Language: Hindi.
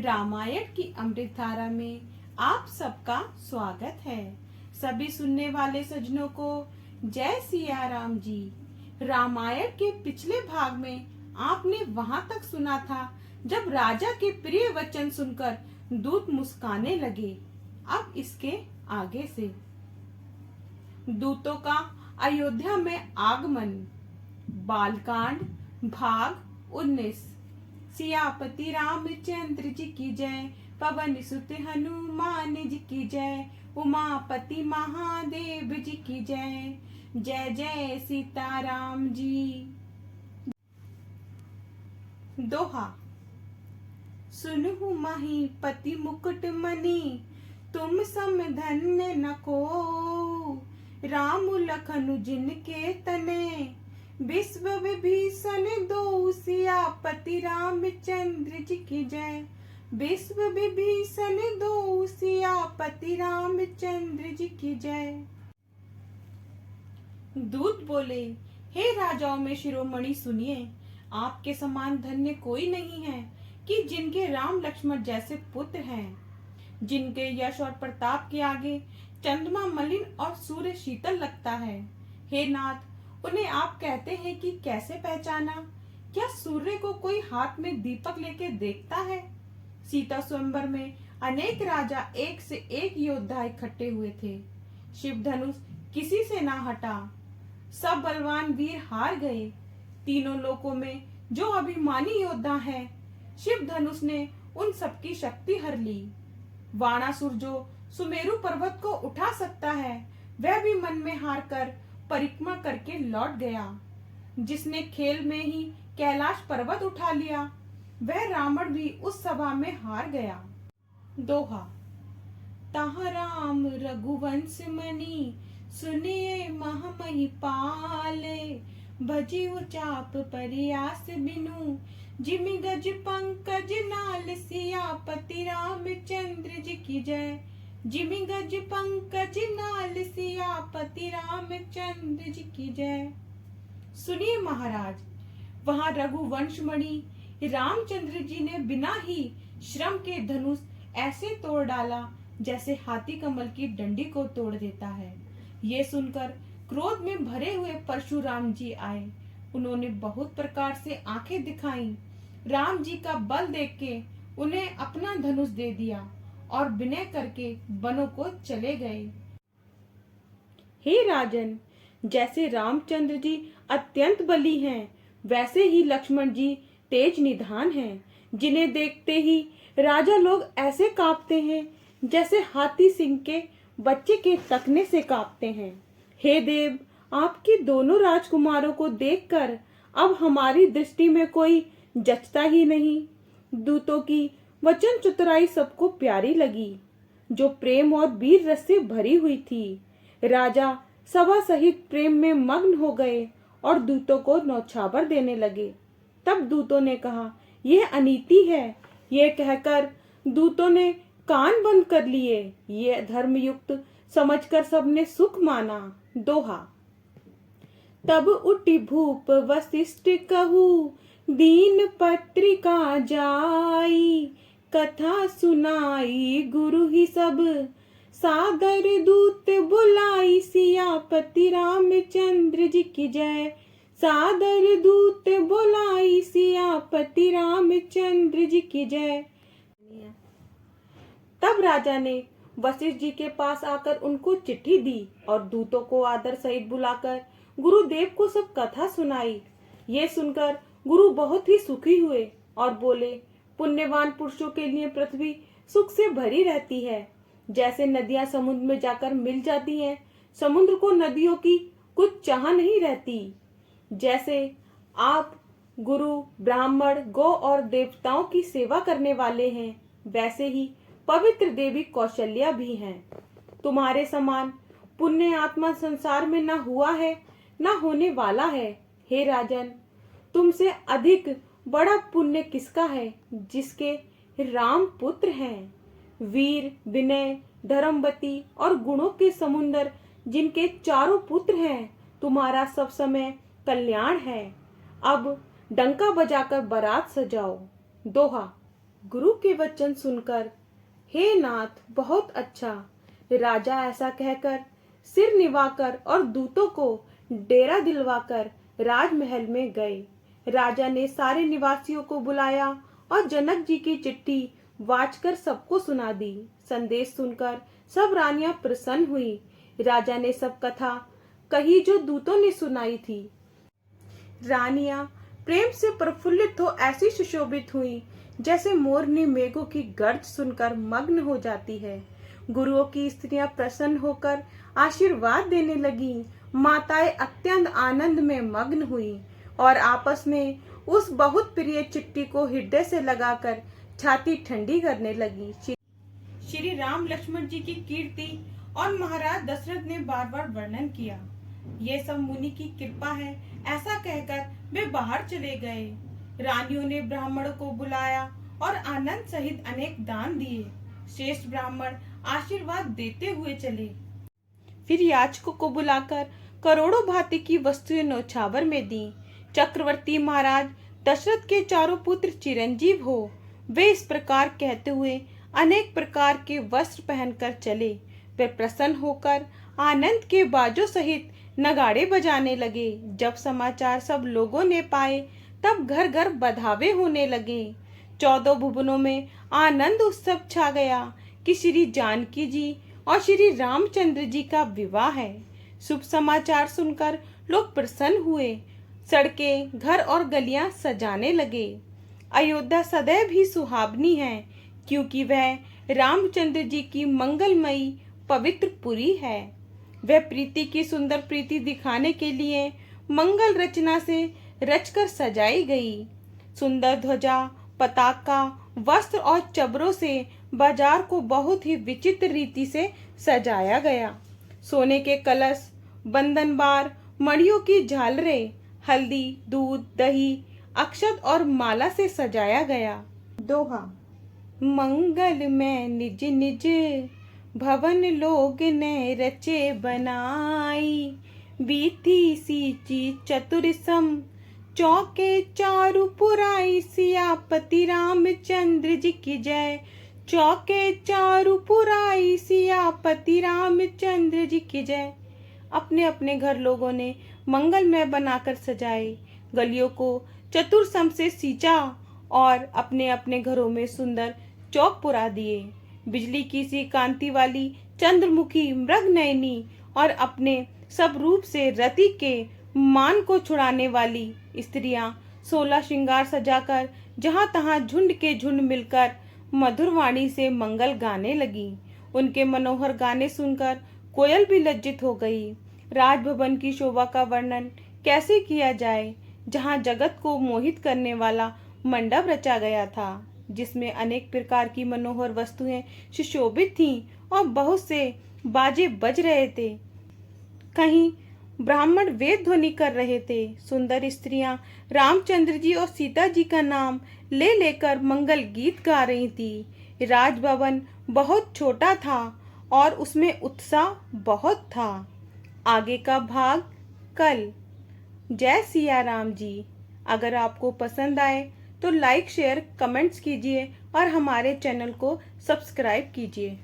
रामायण की अमृत धारा में आप सबका स्वागत है। सभी सुनने वाले सज्जनों को जय सिया राम जी। रामायण के पिछले भाग में आपने वहां तक सुना था जब राजा के प्रिय वचन सुनकर दूत मुस्काने लगे। अब इसके आगे से दूतों का अयोध्या में आगमन। बालकांड भाग 19। सियापति रामचंद्र जी की जय, पवन सुत हनुमान जी की जय, उमापति महादेव जी की जय। जय जय सीताराम जी। दोहा। सुनहु महीपति मुकुट मणि, तुम सम धन्य न को। राम लखन जिनके तने, विश्व विभीषण दो। सियापति रामचंद्र जी की जय, विश्व विभीषण दो। सियापति रामचंद्र जी की जय। दूत बोले, हे राजाओं में शिरोमणि सुनिए, आपके समान धन्य कोई नहीं है कि जिनके राम लक्ष्मण जैसे पुत्र हैं, जिनके यश और प्रताप के आगे चंद्रमा मलिन और सूर्य शीतल लगता है। हे नाथ, उन्हें आप कहते हैं कि कैसे पहचाना? क्या सूर्य को कोई हाथ में दीपक लेके देखता है? सीता स्वयंवर में अनेक राजा एक से एक योद्धा इकट्ठे हुए थे। शिव धनुष किसी से ना हटा। सब बलवान वीर हार गए। तीनों लोकों में जो अभिमानी योद्धा है, शिव धनुष ने उन सबकी शक्ति हर ली। वाणासुर जो सुमेरु पर्वत को उठा सकता है, वह भी मन में हार कर परिक्रमा करके लौट गया। जिसने खेल में ही कैलाश पर्वत उठा लिया, वह रावण भी उस सभा में हार गया। दोहा। ताहा राम रघुवंश मणि, सुनिए महामहिपाले। भजियो चाप परियास बिनु, जिमि गज पंकज नाल। सियापति रामचंद्र जी की जय, जिमि गज पंकज नाल। सियापति रामचंद्र जी की जय। सुनिए महाराज, वहां रघुवंश मणि रामचंद्र जी ने बिना ही श्रम के धनुष ऐसे तोड़ डाला जैसे हाथी कमल की डंडी को तोड़ देता है। ये सुनकर क्रोध में भरे हुए परशुराम जी आए। उन्होंने बहुत प्रकार से आंखें दिखाई। राम जी का बल देख के उन्हें अपना धनुष दे दिया और विनय करके वनों को चले गए। हे राजन, जैसे रामचंद्र जी अत्यंत बली हैं, वैसे ही लक्ष्मण जी तेज निधान हैं, जिन्हें देखते ही राजा लोग ऐसे कांपते हैं जैसे हाथी सिंह के बच्चे के तकने से कांपते हैं। हे देव, आपकी दोनों राजकुमारों को देखकर अब हमारी दृष्टि में कोई जचता ही नहीं। दूतों की वचन चतुराई सबको प्यारी लगी, जो प्रेम और वीर रस से भरी हुई थी। राजा सभा सहित प्रेम में मग्न हो गए और दूतों को नौछावर देने लगे। तब दूतों ने कहा, यह अनीति है। ये कहकर दूतों ने कान बंद कर लिए। ये धर्मयुक्त समझकर सबने सुख माना। दोहा। तब उठी भूप वशिष्ठ कहू, दीन पत्रिका जाई। कथा सुनाई गुरु ही सब, सादर दूत बुलाई। सियापति रामचंद्र जी की जय, सादर दूत बुलाई। सियापति रामचंद्र जी की जय। तब राजा ने वशिष्ठ जी के पास आकर उनको चिट्ठी दी और दूतों को आदर सहित बुलाकर गुरुदेव को सब कथा सुनाई। ये सुनकर गुरु बहुत ही सुखी हुए और बोले, पुण्यवान पुरुषों के लिए पृथ्वी सुख से भरी रहती है। जैसे नदियां समुद्र में जाकर मिल जाती हैं, समुद्र को नदियों की कुछ चाह नहीं रहती। जैसे आप गुरु, ब्राह्मण, गौ और देवताओं की सेवा करने वाले हैं, वैसे ही पवित्र देवी कौशल्या भी हैं। तुम्हारे समान पुण्य आत्मा संसार में न हुआ है, न होने वाला है। हे राजन, तुमसे अधिक बड़ा पुण्य किसका है, जिसके राम पुत्र हैं। वीर, विनय, धर्मवती और गुणों के समुंदर जिनके चारों पुत्र हैं, तुम्हारा सब समय कल्याण है। अब डंका बजाकर बारात सजाओ। दोहा। गुरु के वचन सुनकर हे नाथ बहुत अच्छा, राजा ऐसा कहकर सिर निवाकर और दूतों को डेरा दिलवाकर राजमहल में गए। राजा ने सारे निवासियों को बुलाया और जनक जी की चिट्ठी वाचकर सबको सुना दी। संदेश सुनकर सब रानियां प्रसन्न हुई। राजा ने सब कथा कही जो दूतों ने सुनाई थी। रानियां प्रेम से प्रफुल्लित हो ऐसी सुशोभित हुई जैसे मोरनी मेघों की गर्ज सुनकर मग्न हो जाती है। गुरुओं की स्त्रियां प्रसन्न होकर आशीर्वाद देने लगी। माताएं अत्यंत आनंद में मग्न हुई और आपस में उस बहुत प्रिय चिट्ठी को हृदय से लगाकर छाती ठंडी करने लगी। श्री राम लक्ष्मण जी की कीर्ति और महाराज दशरथ ने बार बार वर्णन किया। ये सब मुनि की कृपा है, ऐसा कहकर वे बाहर चले गए। रानियों ने ब्राह्मणों को बुलाया और आनंद सहित अनेक दान दिए। श्रेष्ठ ब्राह्मण आशीर्वाद देते हुए चले। फिर याचकों को बुलाकर करोड़ों भांति की वस्तुएं न्योछावर में दी। चक्रवर्ती महाराज दशरथ के चारों पुत्र चिरंजीव हो, वे इस प्रकार कहते हुए अनेक प्रकार के वस्त्र पहनकर चले। वे प्रसन्न होकर आनंद के बाजों सहित नगाड़े बजाने लगे। जब समाचार सब लोगों ने पाए तब घर घर बधावे होने लगे। 14 भुवनों में आनंद उत्सव छा गया कि श्री जानकी जी और श्री रामचंद्र जी का विवाह है। शुभ समाचार सुनकर लोग प्रसन्न हुए। सड़कें, घर और गलियां सजाने लगे। अयोध्या सदैव ही सुहावनी है क्योंकि वह रामचंद्र जी की मंगलमयी पवित्र पुरी है। वह प्रीति की सुंदर प्रीति दिखाने के लिए मंगल रचना से रचकर सजाई गई। सुंदर ध्वजा, पताका, वस्त्र और चबरों से बाजार को बहुत ही विचित्र रीति से सजाया गया। सोने के कलश, बंधनबार, मणियों की झालरें, हल्दी, दूध, दही, अक्षत और माला से सजाया गया। दोहा। मंगल में निज निज भवन लोग ने रचे बनाई, बीती सींची चतुर सम चौके चारु पुराई, सियापति रामचंद्र जी की जय। चौके चारु पुराई, सियापति रामचंद्र जी की जय। अपने अपने घर लोगों ने मंगलमय बनाकर सजाए, गलियों को चतुरसम से सींचा और अपने अपने घरों में सुंदर चौक पुरा दिए। बिजली की सी कांति वाली चंद्रमुखी, मृगनयनी और अपने सब रूप से रति के मान को छुड़ाने वाली स्त्रियां 16 श्रृंगार सजाकर जहां तहां झुंड के झुंड मिलकर मधुर वाणी से मंगल गाने लगी। उनके मनोहर गाने सुनकर कोयल भी लज्जित हो गई। राजभवन की शोभा का वर्णन कैसे किया जाए, जहां जगत को मोहित करने वाला मंडप रचा गया था, जिसमें अनेक प्रकार की मनोहर वस्तुएं सुशोभित थीं और बहुत से बाजे बज रहे थे। कहीं ब्राह्मण वेद ध्वनि कर रहे थे। सुंदर स्त्रियां रामचंद्र जी और सीता जी का नाम ले लेकर मंगल गीत गा रही थी। राजभवन बहुत छोटा था और उसमें उत्साह बहुत था। आगे का भाग कल। जय सिया राम जी। अगर आपको पसंद आए तो लाइक, शेयर, कमेंट्स कीजिए और हमारे चैनल को सब्सक्राइब कीजिए।